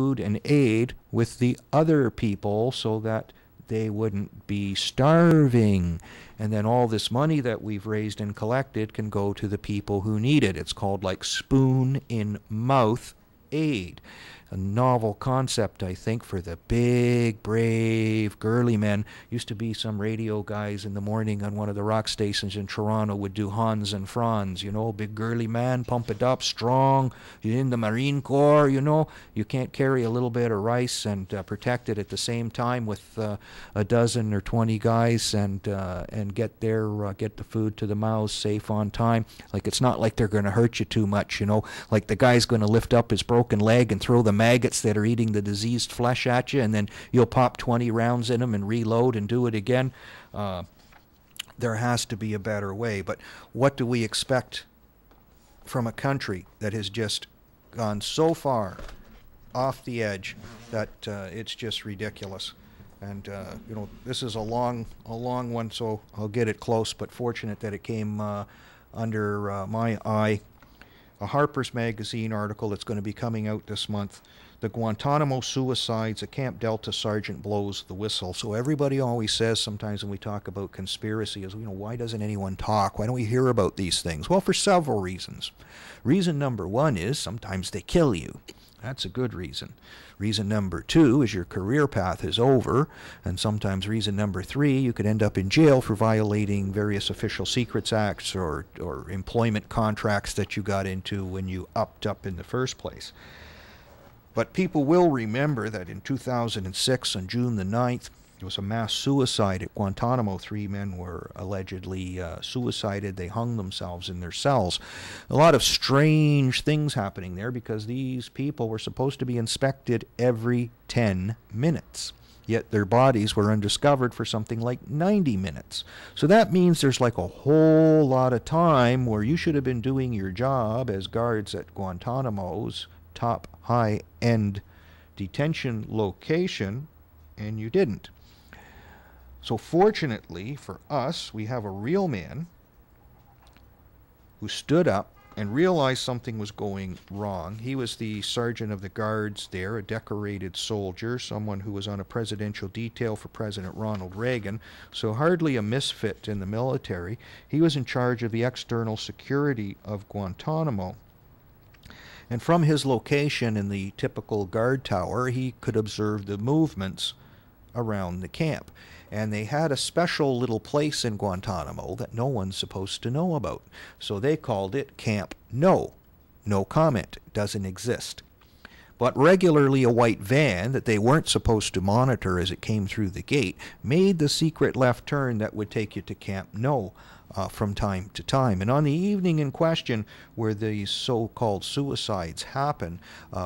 food and aid with the other people so that they wouldn't be starving. And then all this money that we've raised and collected can go to the people who need it. It's called like spoon in mouth aid. A novel concept, I think, for the big, brave, girly men. Used to be some radio guys in the morning on one of the rock stations in Toronto would do Hans and Franz, you know, big girly man, pump it up, strong, you're in the Marine Corps, you know. You can't carry a little bit of rice and protect it at the same time with a dozen or 20 guys and get the food to the mouths safe on time. Like, it's not like they're going to hurt you too much, you know. Like the guy's going to lift up his broken leg and throw the maggots that are eating the diseased flesh at you, and then you'll pop 20 rounds in them and reload and do it again. There has to be a better way. But what do we expect from a country that has just gone so far off the edge that it's just ridiculous? And you know, this is a long one, so I'll get it close, but fortunate that it came under my eye. A Harper's Magazine article that's going to be coming out this month. The Guantanamo suicides, a Camp Delta sergeant blows the whistle. So everybody always says sometimes when we talk about conspiracy is, you know, why doesn't anyone talk? Why don't we hear about these things? Well, for several reasons. Reason number one is sometimes they kill you. That's a good reason. Reason number two is your career path is over. And sometimes reason number three, you could end up in jail for violating various official secrets acts or employment contracts that you got into when you upped up in the first place. But people will remember that in 2006, on June the 9th, there was a mass suicide at Guantanamo. 3 men were allegedly suicided. They hung themselves in their cells. A lot of strange things happening there because these people were supposed to be inspected every 10 minutes. Yet their bodies were undiscovered for something like 90 minutes. So that means there's like a whole lot of time where you should have been doing your job as guards at Guantanamo's top high-end detention location, and you didn't. So fortunately for us, we have a real man who stood up and realized something was going wrong. He was the sergeant of the guards there, a decorated soldier, someone who was on a presidential detail for President Ronald Reagan, so hardly a misfit in the military. He was in charge of the external security of Guantanamo. And from his location in the typical guard tower, he could observe the movements around the camp. And they had a special little place in Guantanamo that no one's supposed to know about. So they called it Camp No. No comment. Doesn't exist. But regularly a white van that they weren't supposed to monitor as it came through the gate made the secret left turn that would take you to Camp No from time to time. And on the evening in question where these so-called suicides happened,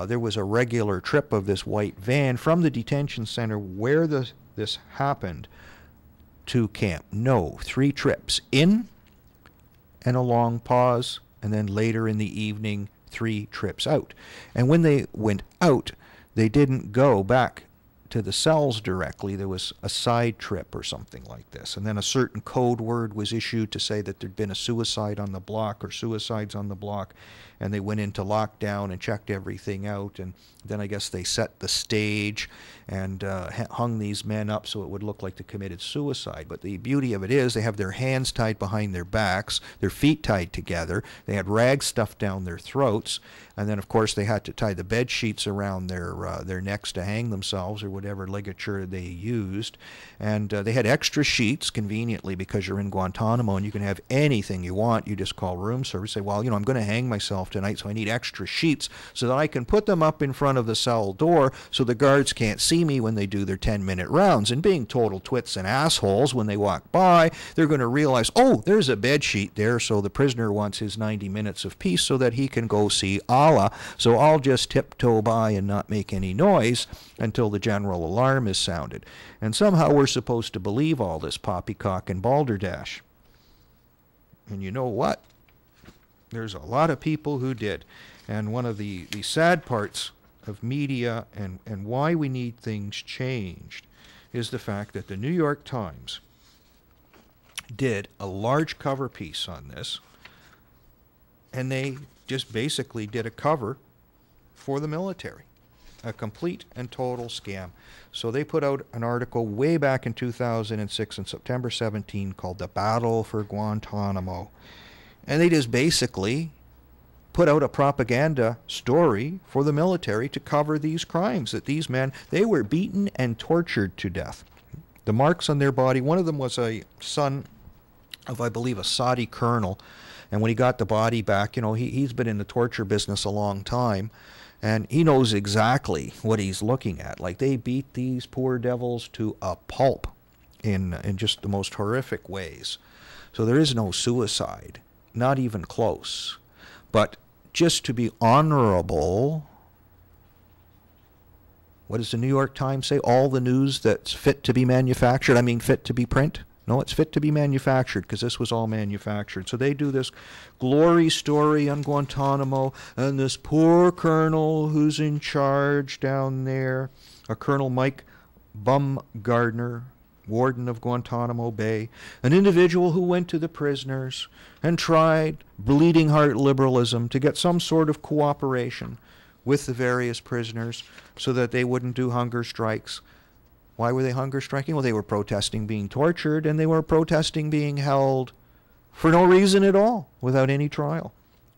there was a regular trip of this white van from the detention center where this happened to Camp No. 3 trips in and a long pause, and then later in the evening 3 trips out. And when they went out, they didn't go back to the cells directly. There was a side trip or something like this. And then a certain code word was issued to say that there'd been a suicide on the block or suicides on the block. And they went into lockdown and checked everything out. And then I guess they set the stage and hung these men up so it would look like they committed suicide. But the beauty of it is they have their hands tied behind their backs, their feet tied together. They had rags stuffed down their throats. And then, of course, they had to tie the bed sheets around their necks to hang themselves or whatever ligature they used. And they had extra sheets, conveniently, because you're in Guantanamo and you can have anything you want. You just call room service, say, well, you know, I'm going to hang myself tonight, so I need extra sheets so that I can put them up in front of the cell door so the guards can't see me when they do their 10-minute rounds. And being total twits and assholes, when they walk by, they're going to realize, oh, there's a bed sheet there, so the prisoner wants his 90 minutes of peace so that he can go see Allah. So I'll just tiptoe by and not make any noise until the general alarm is sounded. And somehow we're supposed to believe all this poppycock and balderdash. And you know what? There's a lot of people who did. And one of the sad parts of media and why we need things changed is the fact that the New York Times did a large cover piece on this, and they just basically did a cover for the military. A complete and total scam. So they put out an article way back in 2006 on September 17 called The Battle for Guantanamo. And they just basically put out a propaganda story for the military to cover these crimes, that these men, they were beaten and tortured to death. The marks on their body, one of them was a son of, I believe, a Saudi colonel. And when he got the body back, you know, he's been in the torture business a long time. And he knows exactly what he's looking at. Like, they beat these poor devils to a pulp in just the most horrific ways. So there is no suicide, not even close. But just to be honorable, what does the New York Times say? All the news that's fit to be manufactured, I mean fit to be print? No, it's fit to be manufactured, because this was all manufactured. So they do this glory story on Guantanamo, and this poor colonel who's in charge down there, a Colonel Mike Baumgardner, warden of Guantanamo Bay, an individual who went to the prisoners and tried bleeding heart liberalism to get some sort of cooperation with the various prisoners so that they wouldn't do hunger strikes. Why were they hunger striking? Well, they were protesting being tortured, and they were protesting being held for no reason at all, without any trial.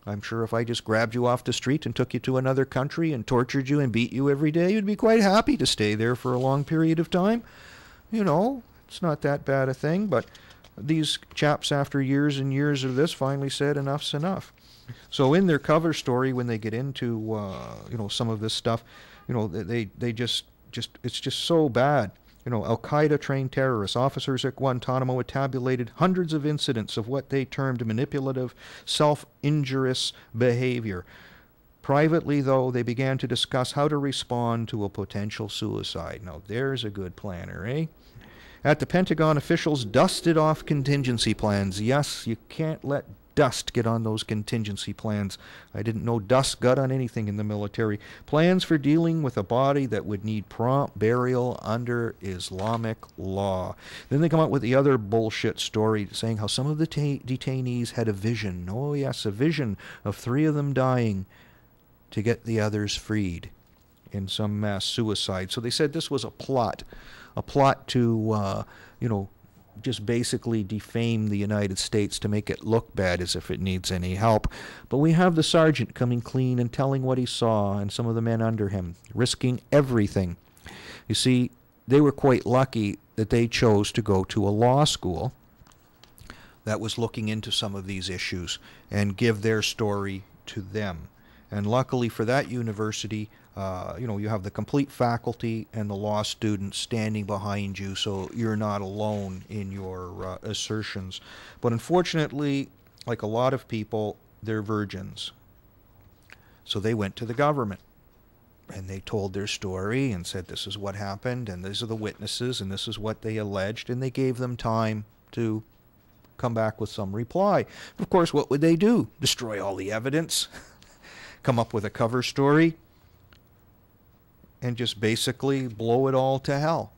I'm sure if I just grabbed you off the street and took you to another country and tortured you and beat you every day, you'd be quite happy to stay there for a long period of time. You know, it's not that bad a thing, but these chaps, after years and years of this, finally said enough's enough. So in their cover story, when they get into, you know, some of this stuff, you know, they just it's just so bad. You know, Al-Qaeda trained terrorists, officers at Guantanamo had tabulated hundreds of incidents of what they termed manipulative, self-injurious behavior. Privately, though, they began to discuss how to respond to a potential suicide. Now, there's a good planner, eh? At the Pentagon, officials dusted off contingency plans. Yes, you can't let dust get on those contingency plans. I didn't know dust got on anything in the military. Plans for dealing with a body that would need prompt burial under Islamic law. Then they come up with the other bullshit story saying how some of the detainees had a vision. Oh yes, a vision of 3 of them dying to get the others freed in some mass suicide. So they said this was a plot to, you know, just basically defame the United States to make it look bad, as if it needs any help. But we have the sergeant coming clean and telling what he saw, and some of the men under him, risking everything. You see, they were quite lucky that they chose to go to a law school that was looking into some of these issues and give their story to them. And luckily for that university, you know, you have the complete faculty and the law students standing behind you, so you're not alone in your assertions. But unfortunately, like a lot of people, they're virgins. So they went to the government, and they told their story and said this is what happened, and these are the witnesses, and this is what they alleged, and they gave them time to come back with some reply. Of course, what would they do? Destroy all the evidence? Come up with a cover story? And just basically blow it all to hell.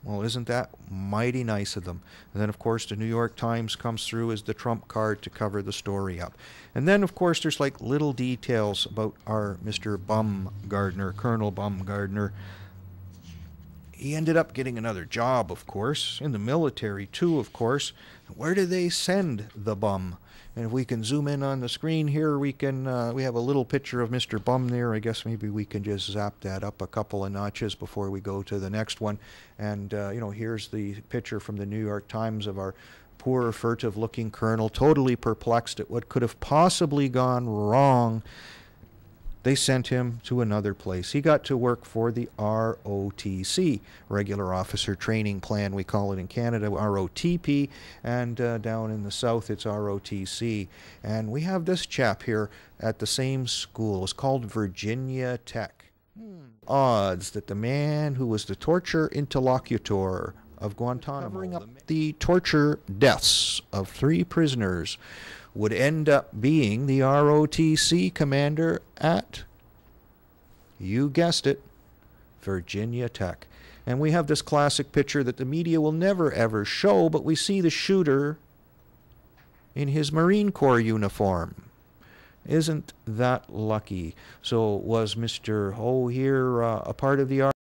Well, isn't that mighty nice of them? And then, of course, the New York Times comes through as the trump card to cover the story up. And then, of course, there's like little details about our Mr. Baumgardner, Colonel Baumgardner. He ended up getting another job, of course, in the military too, of course. Where do they send the bum? And if we can zoom in on the screen here, we can we have a little picture of Mr. Bum there. I guess maybe we can just zap that up a couple of notches before we go to the next one. And, you know, here's the picture from the New York Times of our poor, furtive-looking colonel, totally perplexed at what could have possibly gone wrong. They sent him to another place. He got to work for the ROTC, Regular Officer Training Plan, we call it in Canada, ROTP, and down in the south it's ROTC. And we have this chap here at the same school. It's called Virginia Tech. Odds that the man who was the torture interlocutor of Guantanamo, covering up the torture deaths of 3 prisoners, would end up being the ROTC commander at, you guessed it, Virginia Tech. And we have this classic picture that the media will never ever show, but we see the shooter in his Marine Corps uniform. Isn't that lucky? So was Mr. Ho here a part of the